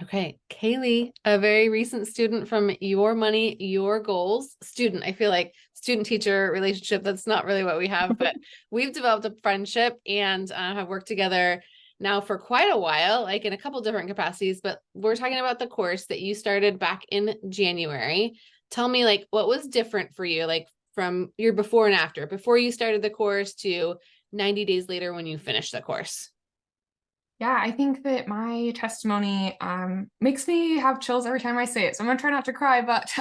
Okay, Kaylee, a very recent student from Your Money, Your Goals student. I feel like student teacher relationship, that's not really what we have, but we've developed a friendship and have worked together now for quite a while, like in a couple different capacities, but we're talking about the course that you started back in January. Tell me, like, what was different for you, like from your before and after, before you started the course to 90 days later when you finished the course? Yeah, I think that my testimony makes me have chills every time I say it. So I'm gonna try not to cry, but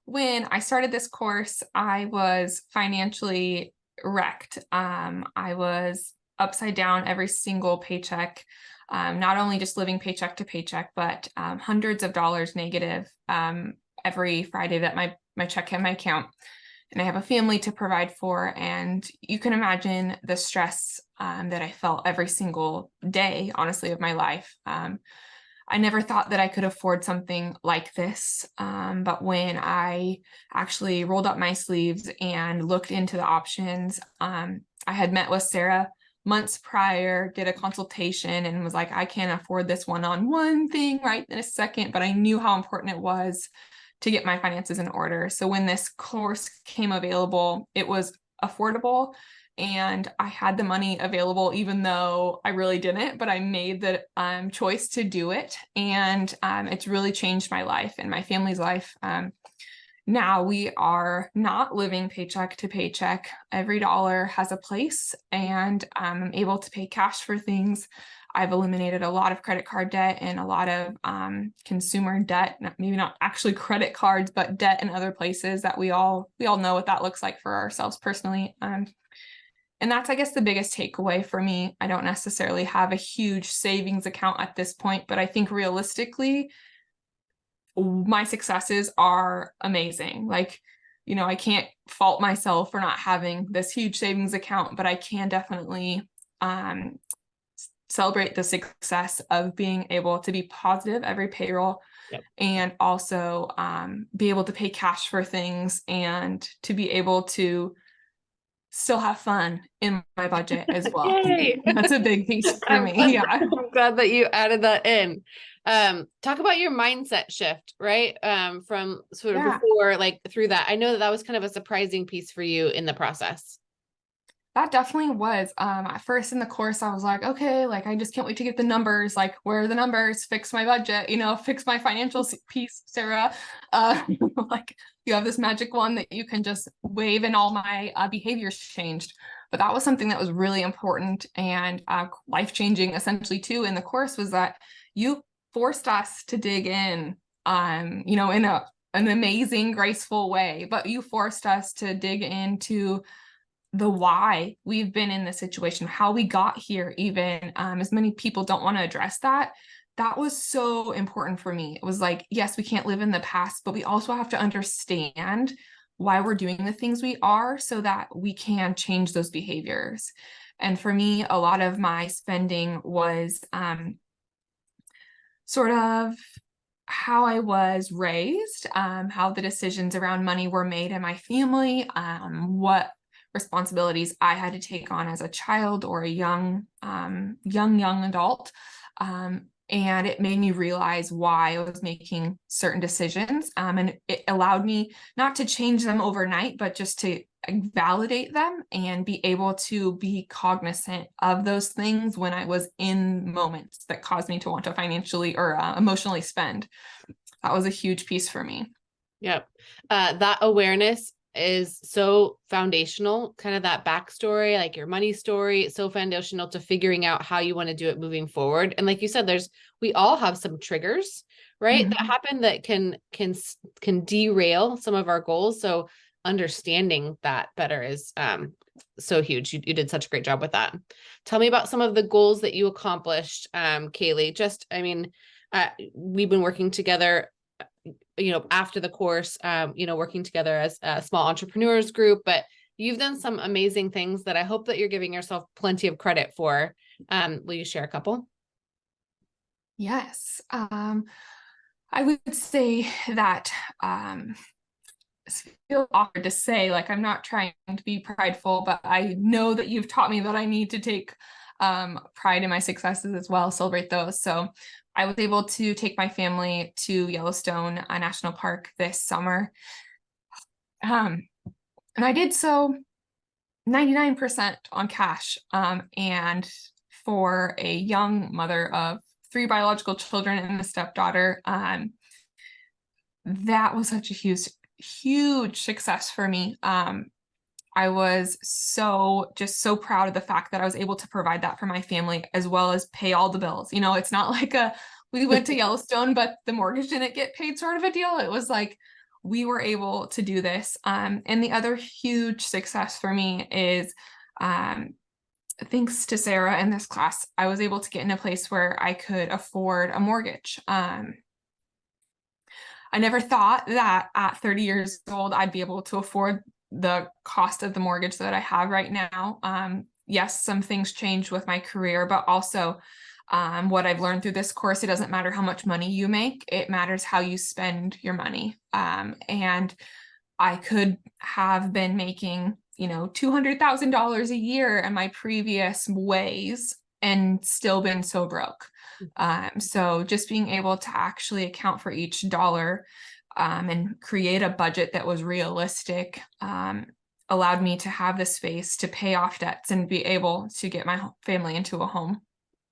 when I started this course, I was financially wrecked. I was upside down every single paycheck, not only just living paycheck to paycheck, but hundreds of dollars negative every Friday that my check hit my account. And I have a family to provide for. And you can imagine the stress that I felt every single day, honestly, of my life. I never thought that I could afford something like this. But when I actually rolled up my sleeves and looked into the options, I had met with Sarah months prior, did a consultation, and was like, I can't afford this one-on-one thing right in a second, but I knew how important it was to get my finances in order. So when this course came available, it was affordable and I had the money available, even though I really didn't, but I made the choice to do it. And it's really changed my life and my family's life. Now we are not living paycheck to paycheck. Every dollar has a place, and I'm able to pay cash for things. I've eliminated a lot of credit card debt and a lot of consumer debt, maybe not actually credit cards, but debt in other places that we all know what that looks like for ourselves personally. And that's, I guess, the biggest takeaway for me. I don't necessarily have a huge savings account at this point, but I think realistically, my successes are amazing. Like, I can't fault myself for not having this huge savings account, but I can definitely celebrate the success of being able to be positive every payroll, Yep. and also be able to pay cash for things and to be able to still have fun in my budget as well. Yay. That's a big piece for I'm me. glad, Yeah. I'm glad that you added that in. Talk about your mindset shift, right? From sort of Yeah. before, like through that. I know that that was kind of a surprising piece for you in the process. That definitely was. At first in the course, I was like, okay, like I just can't wait to get the numbers. Like, where are the numbers? Fix my budget, fix my financial piece, Sarah. Like, you have this magic one that you can just wave, and all my behaviors changed. But that was something that was really important and life changing, essentially, too. In the course, was that you forced us to dig in, in an amazing, graceful way. But you forced us to dig into the why we've been in this situation, how we got here, even as many people don't want to address that. That was so important for me. It was like, yes, we can't live in the past, but we also have to understand why we're doing the things we are so that we can change those behaviors. And for me, a lot of my spending was sort of how I was raised, how the decisions around money were made in my family, what responsibilities I had to take on as a child or a young adult. And it made me realize why I was making certain decisions. And it allowed me not to change them overnight, but just to validate them and be able to be cognizant of those things when I was in moments that caused me to want to financially or emotionally spend. That was a huge piece for me. Yep. That awareness is so foundational, kind of that backstory, like your money story, so foundational to figuring out how you want to do it moving forward. And like you said, we all have some triggers, right? Mm-hmm. That happen that can derail some of our goals. So understanding that better is so huge. You did such a great job with that. Tell me about some of the goals that you accomplished, Kaylee. We've been working together after the course, working together as a small entrepreneurs group, but you've done some amazing things that I hope that you're giving yourself plenty of credit for. Will you share a couple? Yes. I would say that it's feel awkward to say, like, I'm not trying to be prideful, but I know that you've taught me that I need to take pride in my successes as well, celebrate those. So I was able to take my family to Yellowstone National Park this summer. And I did so 99% on cash. And for a young mother of 3 biological children and a stepdaughter, that was such a huge success for me. I was just so proud of the fact that I was able to provide that for my family as well as pay all the bills. You know, it's not like we went to Yellowstone, but the mortgage didn't get paid sort of a deal. It was like we were able to do this. And the other huge success for me is thanks to Sarah in this class, I was able to get in a place where I could afford a mortgage. I never thought that at 30 years old, I'd be able to afford the cost of the mortgage that I have right now. Yes, some things changed with my career, but also what I've learned through this course, it doesn't matter how much money you make, it matters how you spend your money. And I could have been making, you know, $200,000 a year in my previous ways and still been so broke. So just being able to actually account for each dollar and create a budget that was realistic allowed me to have the space to pay off debts and be able to get my family into a home.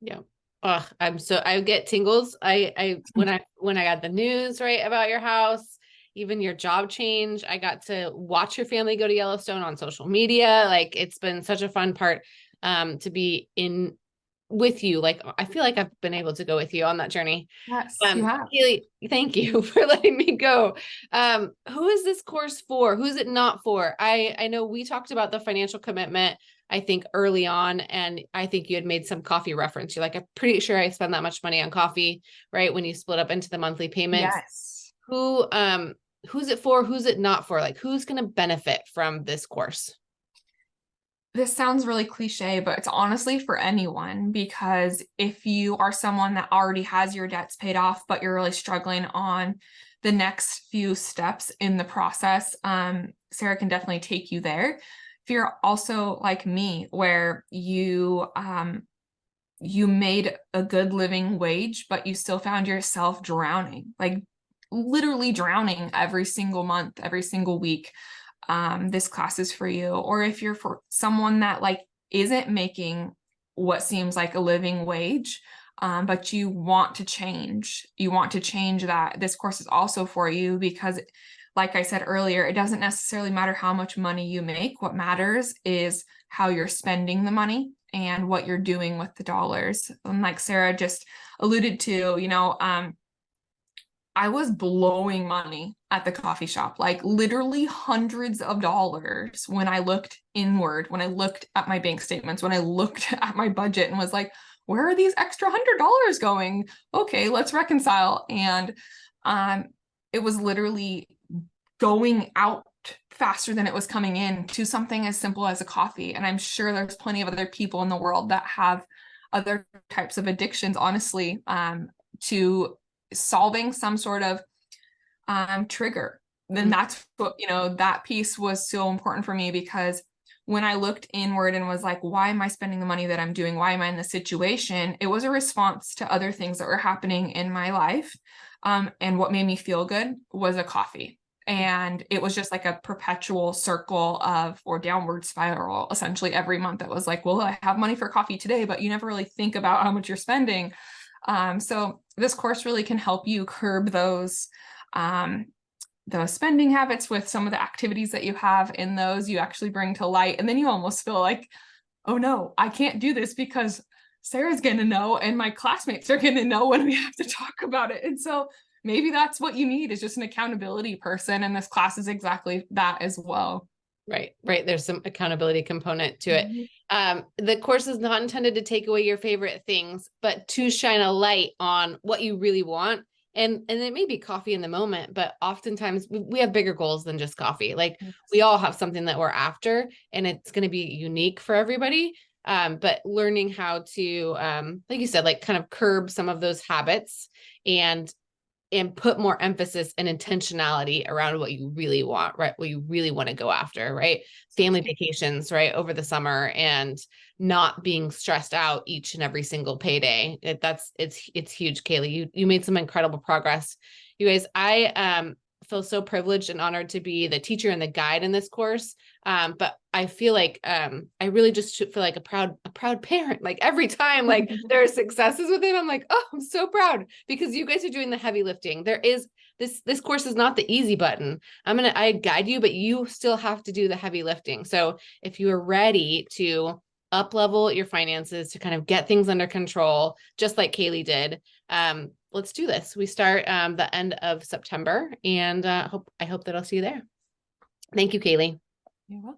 Yeah. Oh, I get tingles. When I got the news right about your house, even your job change, I got to watch your family go to Yellowstone on social media. Like it's been such a fun part to be in with you. Like I feel like I've been able to go with you on that journey. Yes, you have. Kaylee, thank you for letting me go. Who is this course for? Who's it not for? I know we talked about the financial commitment, I think early on, and I think you had made some coffee reference. You're like, I'm pretty sure I spend that much money on coffee, right? When you split up into the monthly payments. Yes. Who's it for? Who's it not for? Like who's going to benefit from this course? This sounds really cliche, but it's honestly for anyone, because if you are someone that already has your debts paid off, but you're really struggling on the next few steps in the process, Sarah can definitely take you there. If you're also like me, where you made a good living wage, but you still found yourself drowning, like literally drowning every single month, every single week, this class is for you. Or if you're for someone that like isn't making what seems like a living wage, but you want to change that, this course is also for you, because like I said earlier, it doesn't necessarily matter how much money you make. What matters is how you're spending the money and what you're doing with the dollars. And like Sarah just alluded to, you know, I was blowing money at the coffee shop, like literally hundreds of dollars when I looked inward, when I looked at my bank statements, when I looked at my budget and was like, where are these extra $100 going? Okay, let's reconcile. And it was literally going out faster than it was coming in to something as simple as a coffee. And I'm sure there's plenty of other people in the world that have other types of addictions, honestly, to solving some sort of trigger. Then that's what, you know, that piece was so important for me, because when I looked inward and was like, why am I spending the money that I'm doing? Why am I in this situation? It was a response to other things that were happening in my life. And what made me feel good was a coffee. And it was just like a perpetual circle of, or downward spiral, essentially every month. It was like, well, I have money for coffee today, but you never really think about how much you're spending. So this course really can help you curb those spending habits with some of the activities that you have in those you actually bring to light. And then you almost feel like, oh no, I can't do this because Sarah's going to know and my classmates are going to know when we have to talk about it. And so maybe that's what you need, is just an accountability person. And this class is exactly that as well. Right. There's some accountability component to it. The course is not intended to take away your favorite things, but to shine a light on what you really want. And it may be coffee in the moment, but oftentimes we have bigger goals than just coffee. Like we all have something that we're after, and it's going to be unique for everybody. But learning how to, like you said, like kind of curb some of those habits and and put more emphasis and intentionality around what you really want, right? What you really want to go after, right? Family vacations, right? Over the summer, and not being stressed out each and every single payday. It's huge, Kaylee. You made some incredible progress. You guys, I feel so privileged and honored to be the teacher and the guide in this course. But I feel like I really just feel like a proud parent. Like every time like there are successes with it, I'm like, oh, I'm so proud because you guys are doing the heavy lifting. There is this course is not the easy button. I guide you, but you still have to do the heavy lifting. So if you are ready to up level your finances to kind of get things under control, just like Kaylee did, let's do this. We start the end of September, and I hope that I'll see you there. Thank you, Kaylee. You're welcome.